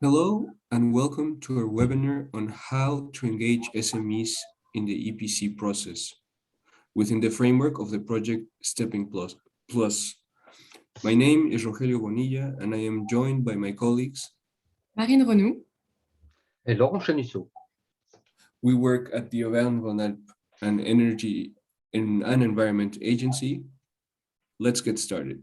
Hello and welcome to our webinar on how to engage SMEs in the EPC process within the framework of the project Stepping Plus. My name is Rogelio Bonilla and I am joined by my colleagues. Marine Renou. Et Laurent Chanisseau. We work at the Auvergne-Rhône-Alpes and Energy in an Environment Agency. Let's get started.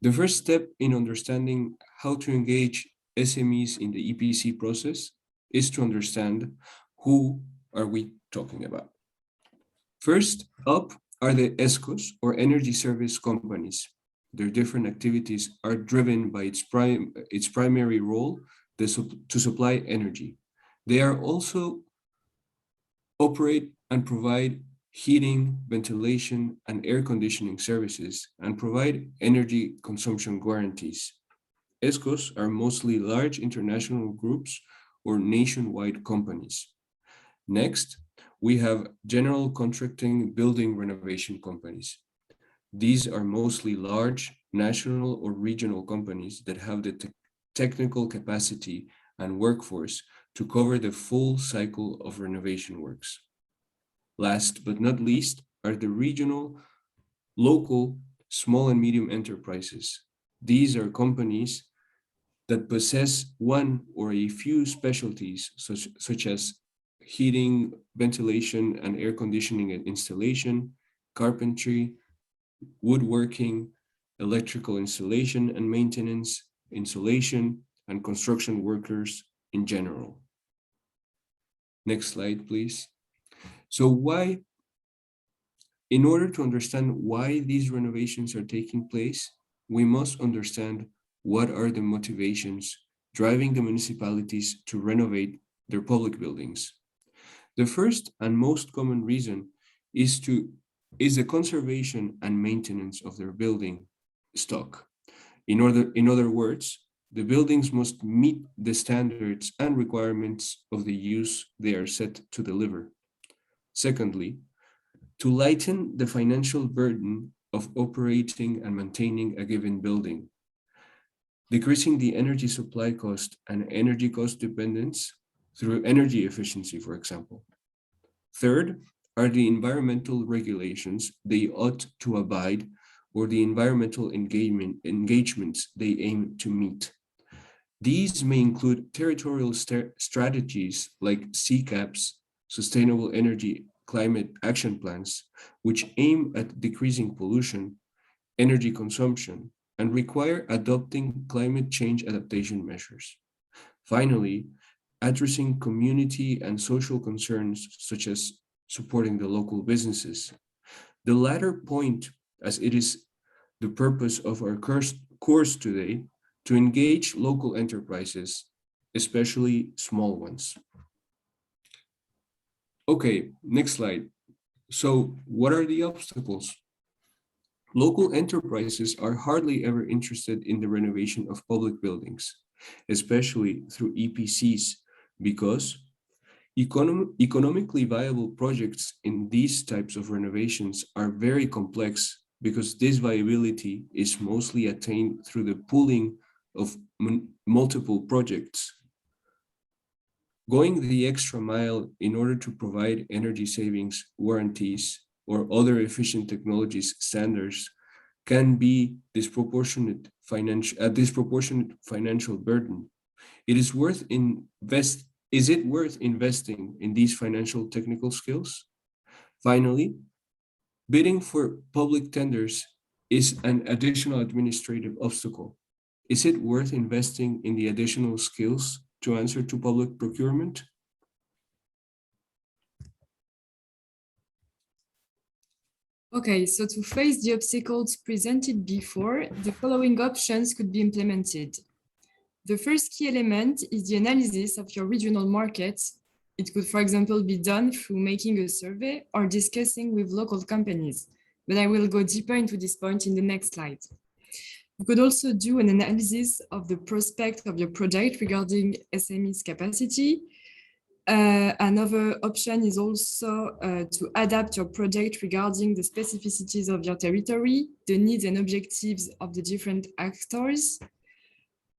The first step in understanding how to engage SMEs in the EPC process is to understand who are we talking about. First up are the ESCOs, or energy service companies. Their different activities are driven by its primary role to supply energy. They are also operate and provide heating, ventilation, and air conditioning services, and provide energy consumption guarantees. ESCOs are mostly large international groups or nationwide companies. Next, we have general contracting building renovation companies. These are mostly large national or regional companies that have the technical capacity and workforce to cover the full cycle of renovation works. Last but not least are the regional, local, small and medium enterprises. These are companies that possess one or a few specialties such as heating, ventilation and air conditioning and installation, carpentry, woodworking, electrical installation and maintenance, insulation, and construction workers in general. Next slide, please. So in order to understand why these renovations are taking place, we must understand what are the motivations driving the municipalities to renovate their public buildings. The first and most common reason is the conservation and maintenance of their building stock. In other words, the buildings must meet the standards and requirements of the use they are set to deliver. Secondly, to lighten the financial burden of operating and maintaining a given building, decreasing the energy supply cost and energy cost dependence through energy efficiency, for example. Third are the environmental regulations they ought to abide or the environmental engagements they aim to meet. These may include territorial strategies like CCAPs, sustainable energy climate action plans, which aim at decreasing pollution, energy consumption, and require adopting climate change adaptation measures. Finally, addressing community and social concerns such as supporting the local businesses. The latter point, as it is the purpose of our course today, to engage local enterprises, especially small ones. Okay, next slide. So what are the obstacles? Local enterprises are hardly ever interested in the renovation of public buildings, especially through EPCs, because economically viable projects in these types of renovations are very complex because this viability is mostly attained through the pooling of multiple projects. Going the extra mile in order to provide energy savings warranties or other efficient technologies standards can be a disproportionate financial burden. Is it worth investing in these financial technical skills? Finally, bidding for public tenders is an additional administrative obstacle. Is it worth investing in the additional skills to answer to public procurement? Okay, so to face the obstacles presented before, the following options could be implemented. The first key element is the analysis of your regional markets. It could, for example, be done through making a survey or discussing with local companies, but I will go deeper into this point in the next slide. You could also do an analysis of the prospect of your project regarding SMEs capacity. Another option is also to adapt your project regarding the specificities of your territory, the needs and objectives of the different actors.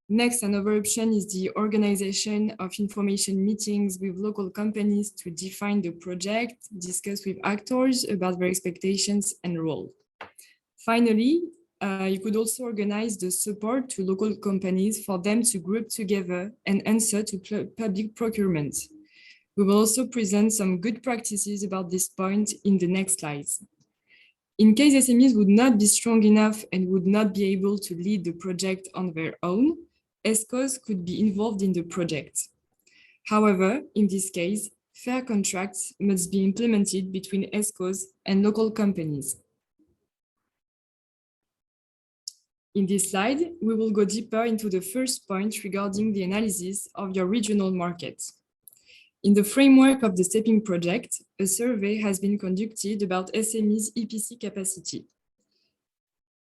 Next, another option is the organization of information meetings with local companies to define the project, discuss with actors about their expectations and role. Finally, you could also organize the support to local companies for them to group together and answer to public procurement. We will also present some good practices about this point in the next slides. In case SMEs would not be strong enough and would not be able to lead the project on their own, ESCOs could be involved in the project. However, in this case, fair contracts must be implemented between ESCOs and local companies. In this slide, we will go deeper into the first point regarding the analysis of your regional market. In the framework of the Stepping project, a survey has been conducted about SMEs' EPC capacity.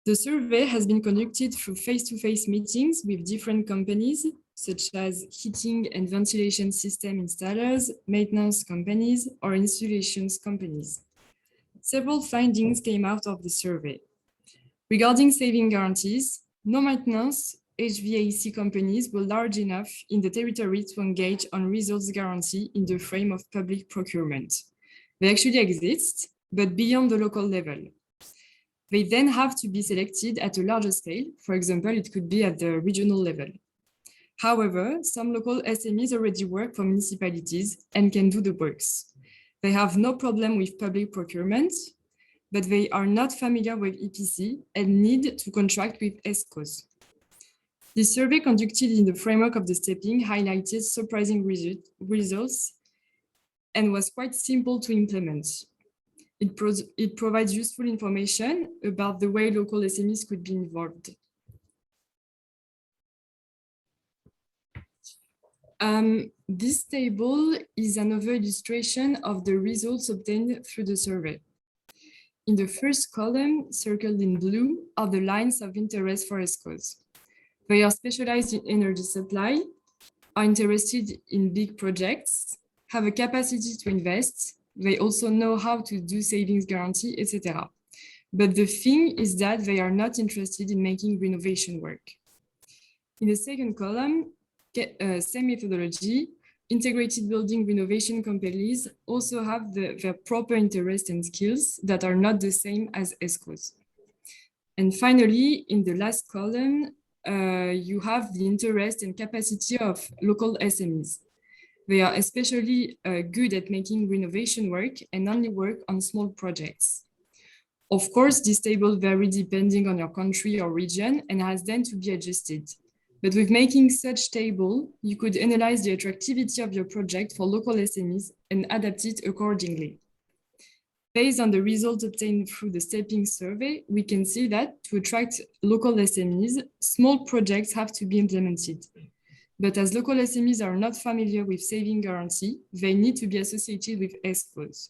The survey has been conducted through face-to-face meetings with different companies, such as heating and ventilation system installers, maintenance companies, or installations companies. Several findings came out of the survey. Regarding saving guarantees, no maintenance HVAC companies were large enough in the territory to engage on results guarantee in the frame of public procurement. They actually exist, but beyond the local level. They then have to be selected at a larger scale. For example, it could be at the regional level. However, some local SMEs already work for municipalities and can do the works. They have no problem with public procurement, but they are not familiar with EPC and need to contract with ESCOs. This survey conducted in the framework of the Stepping highlighted surprising results and was quite simple to implement. It provides useful information about the way local SMEs could be involved. This table is another illustration of the results obtained through the survey. In the first column, circled in blue, are the lines of interest for ESCOs. They are specialized in energy supply, are interested in big projects, have a capacity to invest. They also know how to do savings guarantee, etc. But the thing is that they are not interested in making renovation work. In the second column, same methodology, integrated building renovation companies also have their proper interest and skills that are not the same as ESCOs. And finally, in the last column, you have the interest and capacity of local SMEs. They are especially good at making renovation work and only work on small projects. Of course, this table varies depending on your country or region and has then to be adjusted. But with making such table, you could analyze the attractivity of your project for local SMEs and adapt it accordingly. Based on the results obtained through the Stepping survey, we can see that to attract local SMEs, small projects have to be implemented. But as local SMEs are not familiar with saving guarantee, they need to be associated with ESCOs.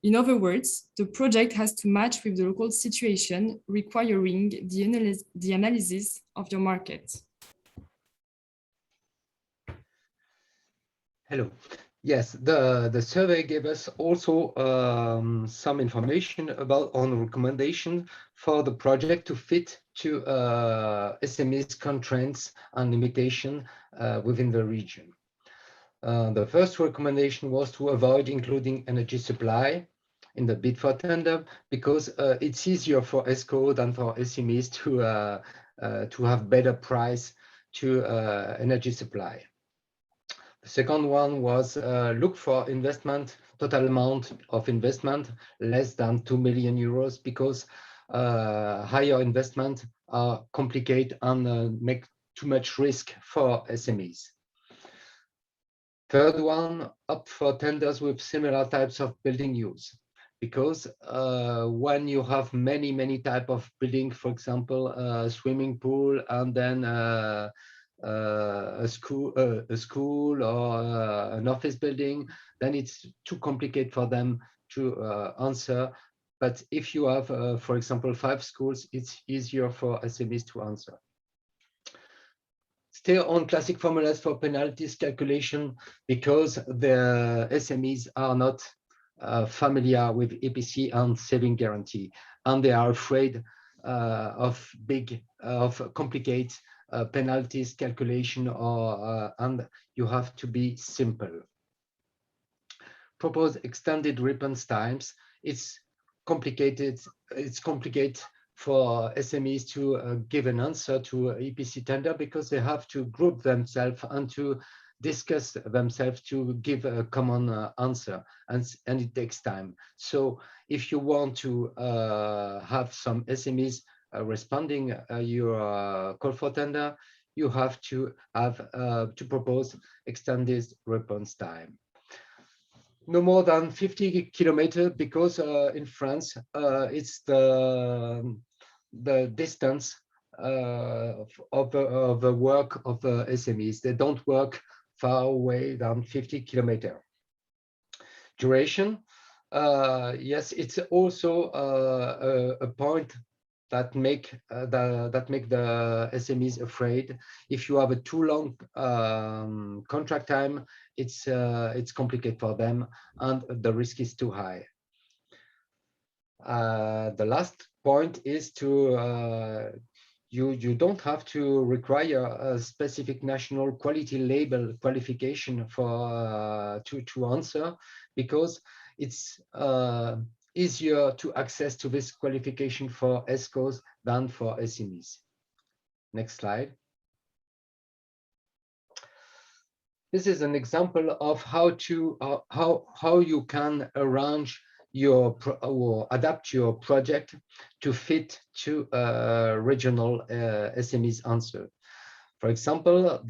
In other words, the project has to match with the local situation, requiring the analysis of your market. Hello. Yes, the survey gave us also some information on recommendation for the project to fit to SMEs constraints and limitation within the region. The first recommendation was to avoid including energy supply in the bid for tender because it's easier for ESCO than for SMEs to have better price to energy supply. The second one was look for investment, total amount of investment less than 2 million euros because higher investment complicate and make too much risk for SMEs. Third one, opt for tenders with similar types of building use because when you have many type of building, for example, a swimming pool and then a school or an office building, then it's too complicated for them to answer. But if you have, for example, 5 schools, it's easier for SMEs to answer. Still on classic formulas for penalties calculation because the SMEs are not familiar with EPC and saving guarantee, and they are afraid of complicated penalties calculation, or and you have to be simple. Propose extended response times. It's complicated. It's complicated for SMEs to give an answer to EPC tender because they have to group themselves and to discuss themselves to give a common answer, and it takes time. So if you want to have some SMEs responding your call for tender, you have to propose extended response time. No more than 50 kilometers, because in France it's the distance of the work of SMEs. They don't work far away than 50 kilometers. Duration, yes, it's also a point that make the SMEs afraid. If you have a too long contract time, it's complicated for them, and the risk is too high. The last point is to you don't have to require a specific national quality label qualification for to answer, because it's easier to access to this qualification for ESCOs than for SMEs. Next slide. This is an example of how to how you can arrange your or adapt your project to fit to regional SMEs answer. For example,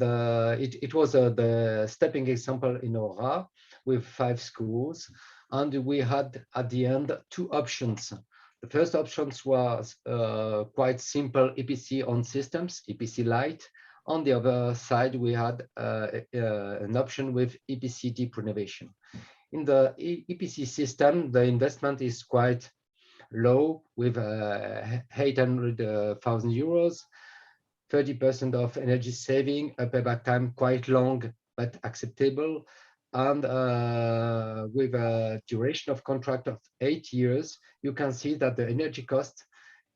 it was the stepping example in Aura with 5 schools, and we had at the end 2 options. The first option was quite simple EPC on systems, EPC light. On the other side, we had an option with EPC deep renovation. In the EPC system, the investment is quite low, with 800,000 euros, 30% of energy saving, a payback time quite long but acceptable, and with a duration of contract of 8 years, you can see that the energy cost,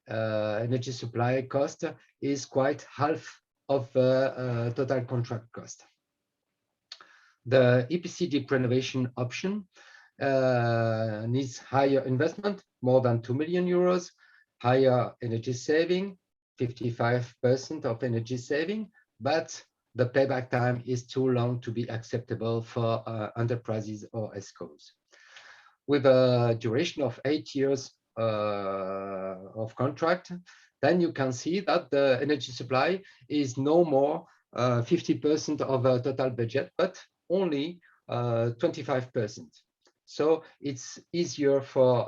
energy supply cost, is quite half of the total contract cost. The EPC deep renovation option needs higher investment, more than 2 million euros, higher energy saving, 55% of energy saving, but the payback time is too long to be acceptable for enterprises or ESCOs. With a duration of 8 years of contract, then you can see that the energy supply is no more 50% of the total budget, but only 25%. So it's easier for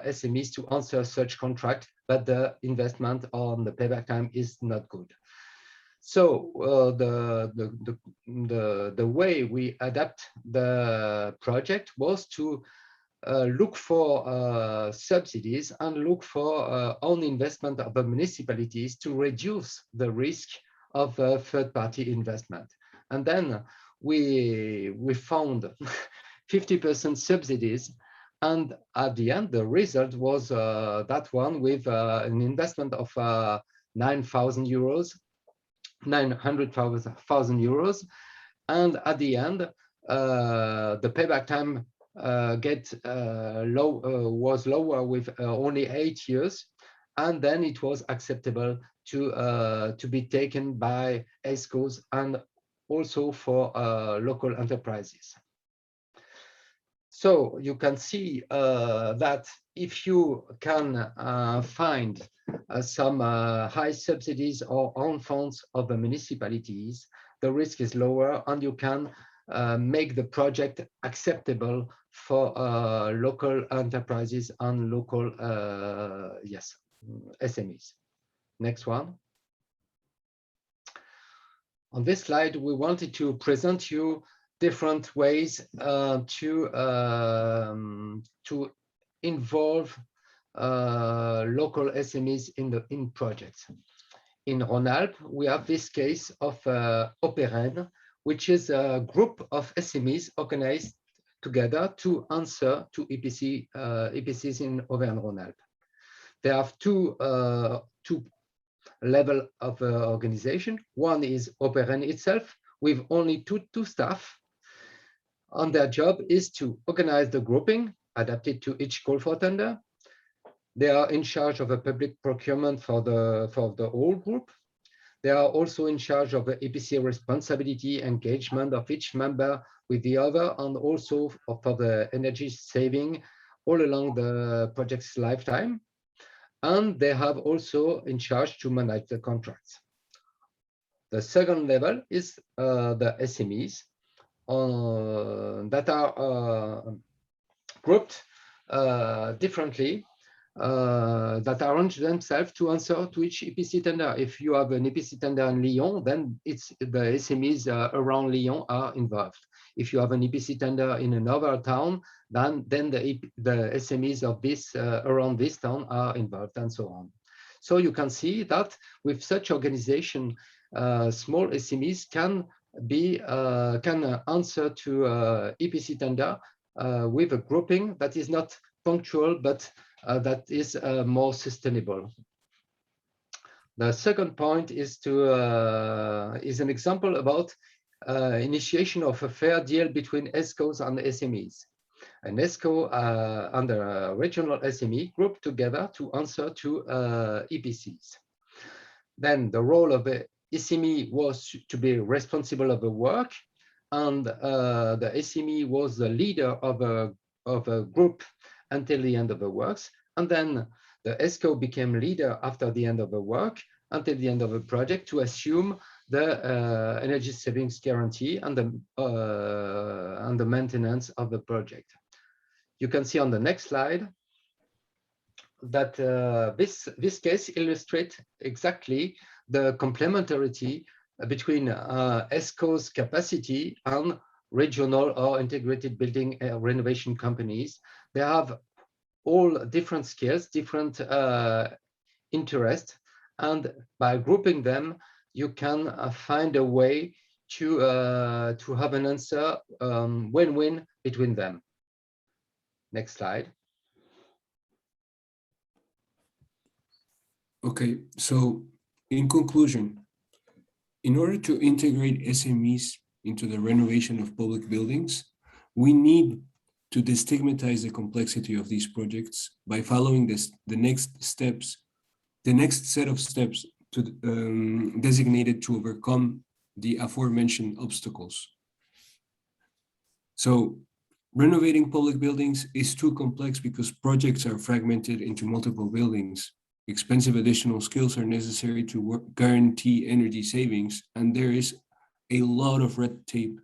SMEs to answer such contract, but the investment on the payback time is not good. So the way we adapt the project was to look for subsidies and look for own investment of the municipalities to reduce the risk of third-party investment. And then we found 50% subsidies, and at the end the result was that one with an investment of 900,000 euros, and at the end the payback time was lower with only 8 years, and then it was acceptable to be taken by ESCOs and also for local enterprises. So you can see that if you can find some high subsidies or own funds of the municipalities, the risk is lower, and you can make the project acceptable for local enterprises and local SMEs. Next one. On this slide, we wanted to present you different ways to involve local SMEs in projects. In Rhône-Alpes, we have this case of Opéren, which is a group of SMEs organized together to answer to EPCs in Auvergne-Rhône-Alpes. They have two level of organization. One is Operen itself, with only two staff. And their job is to organize the grouping adapted to each call for tender. They are in charge of a public procurement for the whole group. They are also in charge of the EPC responsibility engagement of each member with the other, and also for the energy saving all along the project's lifetime. And they have also in charge to manage the contracts. The second level is the SMEs that are grouped differently, that arrange themselves to answer to each EPC tender. If you have an EPC tender in Lyon, then it's the SMEs around Lyon are involved. If you have an EPC tender in another town, then the SMEs of this around this town are involved, and so on. So you can see that with such organization, small SMEs can answer to EPC tender with a grouping that is not punctual, but that is more sustainable. The second point is an example about initiation of a fair deal between ESCOs and SMEs. An ESCO and a regional SME group together to answer to EPCs. Then the role of the SME was to be responsible of the work, and the SME was the leader of a group until the end of the works. And then the ESCO became leader after the end of the work until the end of the project to assume the energy savings guarantee and the maintenance of the project. You can see on the next slide that this case illustrates exactly the complementarity between ESCO's capacity and regional or integrated building renovation companies. They have all different skills, different interests, and by grouping them, you can find a way to have an answer win-win between them. Next slide. Okay, so in conclusion, in order to integrate SMEs into the renovation of public buildings, we need to destigmatize the complexity of these projects by following the next set of steps designated to overcome the aforementioned obstacles. So renovating public buildings is too complex because projects are fragmented into multiple buildings. Expensive additional skills are necessary to guarantee energy savings, and there is a lot of red tape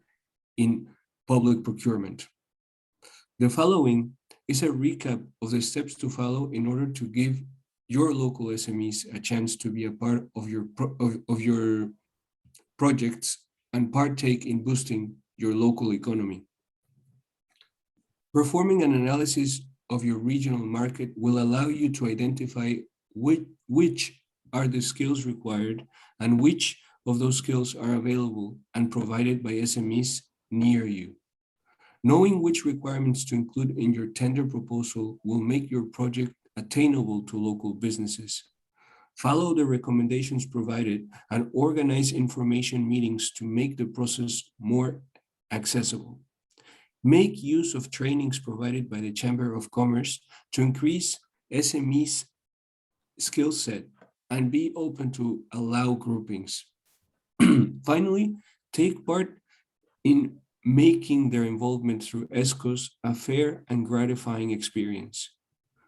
in public procurement. The following is a recap of the steps to follow in order to give your local SMEs a chance to be a part of your projects and partake in boosting your local economy. Performing an analysis of your regional market will allow you to identify which are the skills required and which of those skills are available and provided by SMEs near you. Knowing which requirements to include in your tender proposal will make your project attainable to local businesses. Follow the recommendations provided and organize information meetings to make the process more accessible. Make use of trainings provided by the Chamber of Commerce to increase SMEs' skill set and be open to allow groupings. Finally, take part in making their involvement through ESCOs a fair and gratifying experience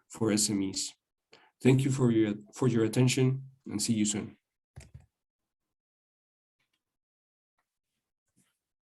for SMEs. Thank you for your attention, and see you soon.